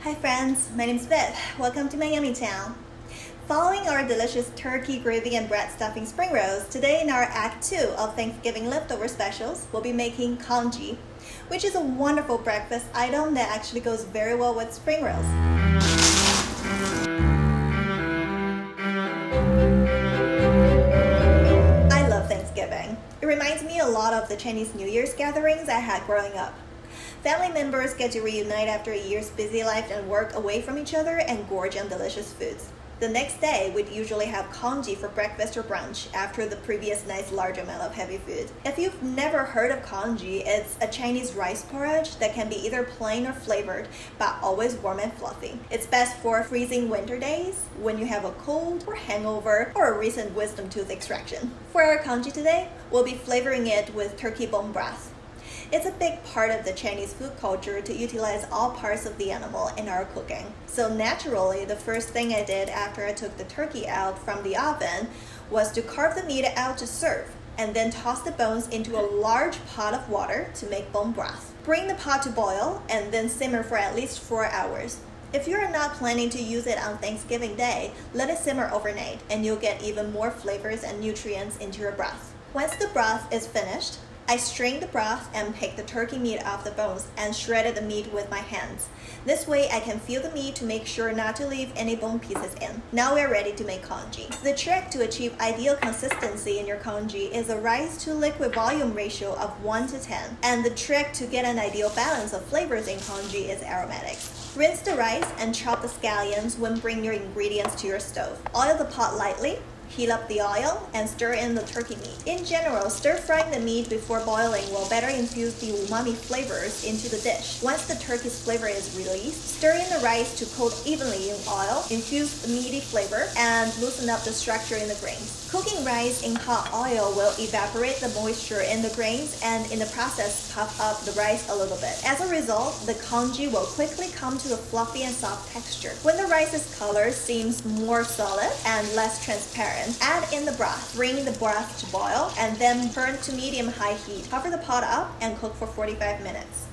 Hi friends, my name is Viv. Welcome to my Yummytown. Following our delicious turkey gravy and bread stuffing spring rolls, today in our Act 2 of Thanksgiving leftover specials, we'll be making congee, which is a wonderful breakfast item that actually goes very well with spring rolls. I love Thanksgiving. It reminds me a lot of the Chinese New Year's gatherings I had growing up. Family members get to reunite after a year's busy life and work away from each other and gorge on delicious foods. The next day, we'd usually have congee for breakfast or brunch after the previous night's large amount of heavy food. If you've never heard of congee, it's a Chinese rice porridge that can be either plain or flavored, but always warm and fluffy. It's best for freezing winter days, when you have a cold or hangover, or a recent wisdom tooth extraction. For our congee today, we'll be flavoring it with turkey bone broth. It's a big part of the Chinese food culture to utilize all parts of the animal in our cooking. So naturally, the first thing I did after I took the turkey out from the oven was to carve the meat out to serve, and then toss the bones into a large pot of water to make bone broth. Bring the pot to boil and then simmer for at least 4 hours. If you're not planning to use it on Thanksgiving Day, let it simmer overnight and you'll get even more flavors and nutrients into your broth. Once the broth is finished, I strained the broth and picked the turkey meat off the bones and shredded the meat with my hands. This way I can feel the meat to make sure not to leave any bone pieces in. Now we're ready to make congee. The trick to achieve ideal consistency in your congee is a rice to liquid volume ratio of 1 to 10. And the trick to get an ideal balance of flavors in congee is aromatics. Rinse the rice and chop the scallions when bringing your ingredients to your stove. Oil the pot lightly. Heat up the oil and stir in the turkey meat. In general, stir-frying the meat before boiling will better infuse the umami flavors into the dish. Once the turkey's flavor is released, stir in the rice to coat evenly in oil, infuse the meaty flavor, and loosen up the structure in the grains. Cooking rice in hot oil will evaporate the moisture in the grains and in the process puff up the rice a little bit. As a result, the congee will quickly come to a fluffy and soft texture. When the rice's color seems more solid and less transparent, add in the broth. Bring the broth to boil and then turn to medium-high heat. Cover the pot up and cook for 45 minutes.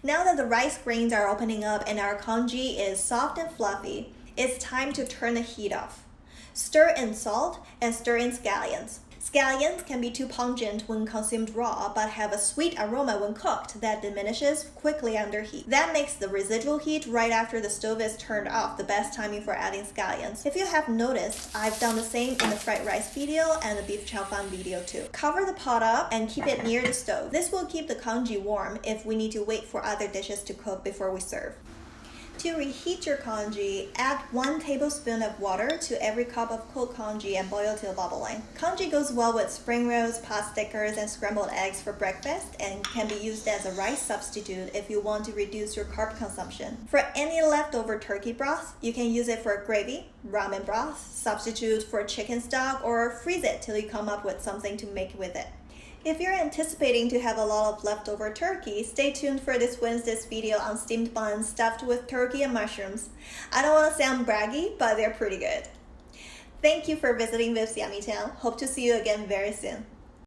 Now that the rice grains are opening up and our congee is soft and fluffy, it's time to turn the heat off. Stir in salt and stir in scallions. Scallions can be too pungent when consumed raw, but have a sweet aroma when cooked that diminishes quickly under heat. That makes the residual heat right after the stove is turned off the best timing for adding scallions. If you have noticed, I've done the same in the fried rice video and the beef chow fan video too. Cover the pot up and keep it near the stove. This will keep the congee warm if we need to wait for other dishes to cook before we serve. To reheat your congee, add 1 tablespoon of water to every cup of cold congee and boil till bubbling. Congee goes well with spring rolls, pot stickers, and scrambled eggs for breakfast and can be used as a rice substitute if you want to reduce your carb consumption. For any leftover turkey broth, you can use it for gravy, ramen broth, substitute for chicken stock, or freeze it till you come up with something to make with it. If you're anticipating to have a lot of leftover turkey, stay tuned for this Wednesday's video on steamed buns stuffed with turkey and mushrooms. I don't want to sound braggy, but they're pretty good. Thank you for visiting Viv's Yummytown. Hope to see you again very soon.